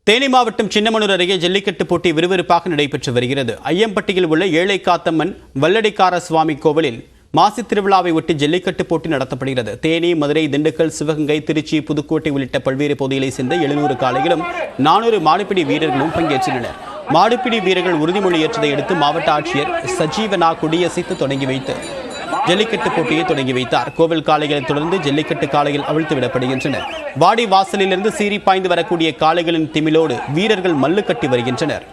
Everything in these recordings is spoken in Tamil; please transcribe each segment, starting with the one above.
தேனி மாவட்டம் சின்னமனூர் அருகே ஜல்லிக்கட்டு போட்டி விறுவிறுப்பாக நடைபெற்று வருகிறது. ஐயம்பட்டியில் உள்ள ஏழை காத்தம்மன் வல்லடிக்கார சுவாமி கோவிலில் மாசி திருவிழாவை ஒட்டி ஜல்லிக்கட்டு போட்டி நடத்தப்படுகிறது. தேனி, மதுரை, திண்டுக்கல், சிவகங்கை, திருச்சி, புதுக்கோட்டை உள்ளிட்ட பல்வேறு பகுதிகளை சேர்ந்த 700 காளைகளும் 400 மாடுபிடி வீரர்களும் பங்கேற்றனர். மாடுபிடி வீரர்கள் உறுதிமொழி ஏற்றதை அடுத்து மாவட்ட ஆட்சியர் சஜீவனா கொடியசைத்து தொடங்கி வைத்து ஜல்லிக்கட்டு போட்டியை தொடங்கி வைத்தார். கோவில் காளைகளை தொடர்ந்து ஜல்லிக்கட்டு காளைகள் அவிழ்த்து விடப்படுகின்றன. வாடி வாசலிலிருந்து சீறி பாய்ந்து வரக்கூடிய காளைகளின் திமிலோடு வீரர்கள் மல்லு கட்டி வருகின்றனர்.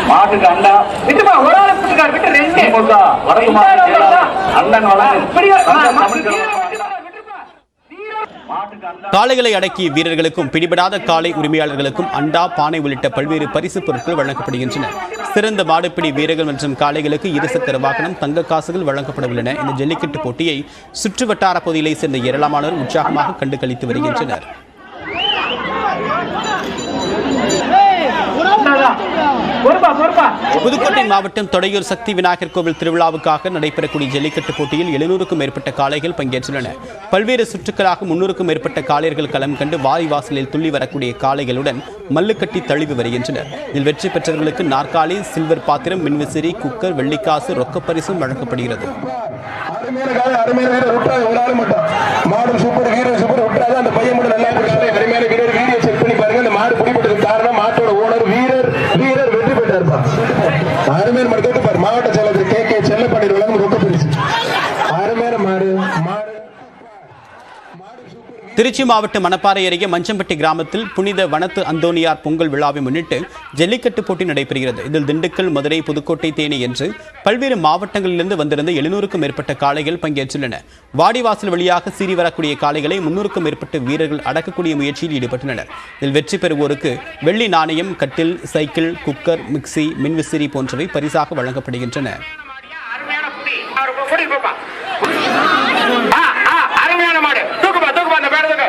மாட்டுக்கு அண்டா விட்டுமா ஒரு ஆளு விட்டு ரெண்டு அண்ணன் காளைகளை அடக்கிய வீரர்களுக்கும் பிடிபடாத காளை உரிமையாளர்களுக்கும் அண்டா, பானை உள்ளிட்ட பல்வேறு பரிசு பொருட்கள் வழங்கப்படுகின்றன. சிறந்த மாடுபிடி வீரர்கள் மற்றும் காளைகளுக்கு இருசக்கர வாகனம், தங்க காசுகள் வழங்கப்படவுள்ளன. இந்த ஜல்லிக்கட்டு போட்டியை சுற்று வட்டார பகுதிகளை சேர்ந்த ஏராளமானோர் உற்சாகமாக கண்டு களித்து வருகின்றனர். புதுக்கோட்டை மாவட்டம் தொடையூர் சக்தி விநாயகர் கோவில் திருவிழாவுக்காக நடைபெறக்கூடிய ஜல்லிக்கட்டு போட்டியில் 700க்கும் மேற்பட்ட காளைகள் பங்கேற்றுள்ளன. பல்வேறு சுற்றுக்களாக 300க்கும் மேற்பட்ட காளையர்கள் களம் கண்டு வாரி வாசலில் துள்ளி வரக்கூடிய காளைகளுடன் மல்லுக்கட்டி தழுவி வருகின்றனர். இதில் வெற்றி பெற்றவர்களுக்கு நாற்காலி, சில்வர் பாத்திரம், மின்விசிறி, குக்கர், வெள்ளிக்காசு, ரொக்க பரிசும் வழங்கப்படுகிறது. மாவட்ட செயலர் கே செல்லப்பாடி ரொக்க பரிசு திருச்சி மாவட்டம் மணப்பாறை அருகே மஞ்சம்பட்டி கிராமத்தில் புனித வனத்து அந்தோனியார் பொங்கல் விழாவை முன்னிட்டு ஜல்லிக்கட்டு போட்டி நடைபெறுகிறது. இதில் திண்டுக்கல், மதுரை, புதுக்கோட்டை, தேனி என்று பல்வேறு மாவட்டங்களிலிருந்து வந்திருந்த 700க்கும் மேற்பட்ட காளைகள் பங்கேற்றுள்ளன. வாடிவாசல் வழியாக சீறி வரக்கூடிய காளைகளை 300க்கும் மேற்பட்ட வீரர்கள் அடக்கக்கூடிய முயற்சியில் ஈடுபட்டுள்ளனர். இதில் வெற்றி பெறுவோருக்கு வெள்ளி நாணயம், கட்டில், சைக்கிள், குக்கர், மிக்சி, மின்விசிறி போன்றவை பரிசாக வழங்கப்படுகின்றன. அருமையான மாடு தூக்குப்பா அந்த பேரதுக்கு